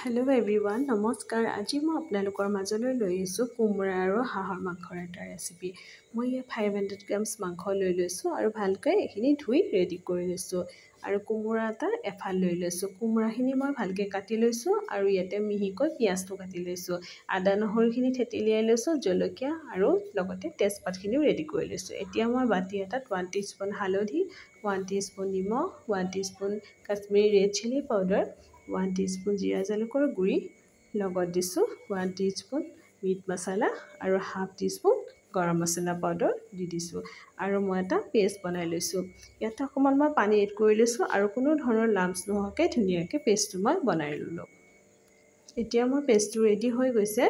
Hello' everyone, নমস্কাৰ। আজি মই আপোনালোকৰ মাজলৈ লৈ আহিছোঁ কোমোৰা আৰু হাঁহৰ মাংসৰ এটা ৰেচিপি। মই ইয়াত 500 গ্ৰামছ মাংস লৈ লৈছোঁ আৰু ভালকৈ এইখিনি ধুই ৰেডি কৰি লৈছোঁ। আৰু কোমোৰা এটা এফাল লৈ লৈছোঁ। কোমোৰাখিনি মই ভালকৈ কাটি লৈছোঁ আৰু ইয়াতে মিহিকৈ পিঁয়াজটো কাটি লৈছোঁ। আদা নহৰুখিনি থেতেলিয়াই লৈছোঁ, জলকীয়া আৰু লগতে তেজপাতখিনিও ৰেডি কৰি লৈছোঁ। এতিয়া মই বাতি এটাত 1 টিস্পুন হালধি, 1 টিস্পুন নিমখ, 1 teaspoon Kashmiri red chilli powder, 1 teaspoon জিৰা জালুকৰ গুড়ি, লগত দিছোঁ 1 টিস্পুন মিট মছলা আৰু 1/2 টিস্পুন গৰম মছলা পাউডাৰ দি দিছোঁ। আৰু মই এটা পেষ্ট বনাই লৈছোঁ। ইয়াতে অকণমান মই পানী এড কৰি লৈছোঁ আৰু কোনো ধৰণৰ লাম্পছ নোহোৱাকৈ ধুনীয়াকৈ পেষ্টটো মই বনাই ল'লোঁ। এতিয়া মোৰ পেষ্টটো ৰেডি হৈ গৈছে।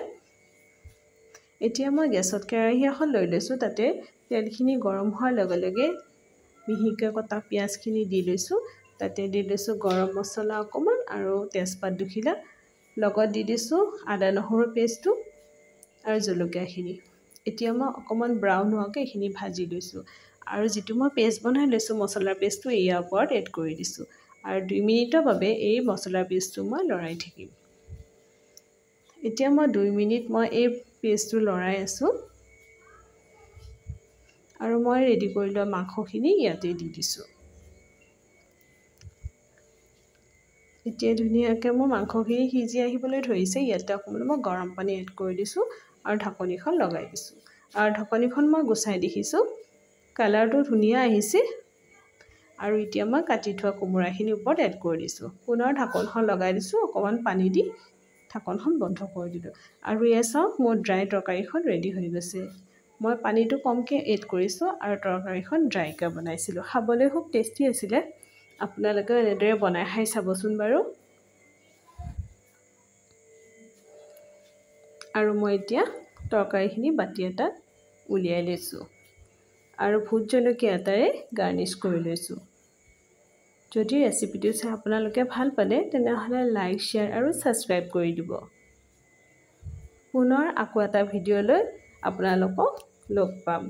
এতিয়া মই গেছত কেৰাহী এখন লৈ লৈছোঁ। তাতে তেলখিনি গৰম হোৱাৰ লগে লগে মিহিকৈ কটা পিঁয়াজখিনি দি লৈছোঁ। তাতে দি লৈছোঁ গৰম মছলা অকণমান আৰু তেজপাত দুখিলা, লগত দি দিছোঁ আদা নহৰু পেষ্টটো আৰু জলকীয়াখিনি। এতিয়া মই অকণমান ব্ৰাউন হোৱাকৈ এইখিনি ভাজি লৈছোঁ আৰু যিটো মই পেষ্ট বনাই লৈছোঁ মছলাৰ পেষ্টটো ইয়াৰ ওপৰত এড কৰি দিছোঁ আৰু 2 মিনিটৰ বাবে এই মছলাৰ পেষ্টটো মই লৰাই থাকিম। এতিয়া মই 2 মিনিট এই পেষ্টটো লৰাই আছোঁ আৰু মই ৰেডি কৰি লোৱা মাংসখিনি ইয়াতে দি দিছোঁ। এতিয়া ধুনীয়াকৈ মোৰ মাংসখিনি সিজি আহিবলৈ ধৰিছে। ইয়াতে অকণমান মই গৰম পানী এড কৰি দিছোঁ আৰু ঢাকনিখন লগাই দিছোঁ আৰু ঢাকনিখন মই গুচাই দেখিছোঁ। কালাৰটো ধুনীয়া আহিছে আৰু এতিয়া মই কাটি থোৱা কোমোৰাখিনি ওপৰত এড কৰি দিছোঁ। পুনৰ ঢাকনখন লগাই দিছোঁ, অকণমান পানী দি ঢাকনখন বন্ধ কৰি দিলোঁ আৰু এয়া চাওক মোৰ ড্ৰাই তৰকাৰীখন ৰেডি হৈ গৈছে। মই পানীটো কমকৈ এড কৰিছোঁ আৰু তৰকাৰীখন ড্ৰাইকৈ বনাইছিলোঁ। খাবলৈ খুব টেষ্টি আছিলে। আপোনালোকেও এনেদৰে বনাই খাই চাবচোন বাৰু। আৰু মই এতিয়া তৰকাৰীখিনি বাতি এটাত উলিয়াই লৈছোঁ আৰু ভোট জলকীয়া এটাৰে গাৰ্নিছ কৰি লৈছোঁ। যদি ৰেচিপিটো চাই আপোনালোকে ভাল পালে তেনেহ'লে লাইক, শ্বেয়াৰ আৰু ছাবস্ক্ৰাইব কৰি দিব। পুনৰ আকৌ এটা ভিডিঅ'লৈ আপোনালোকক লগ পাম।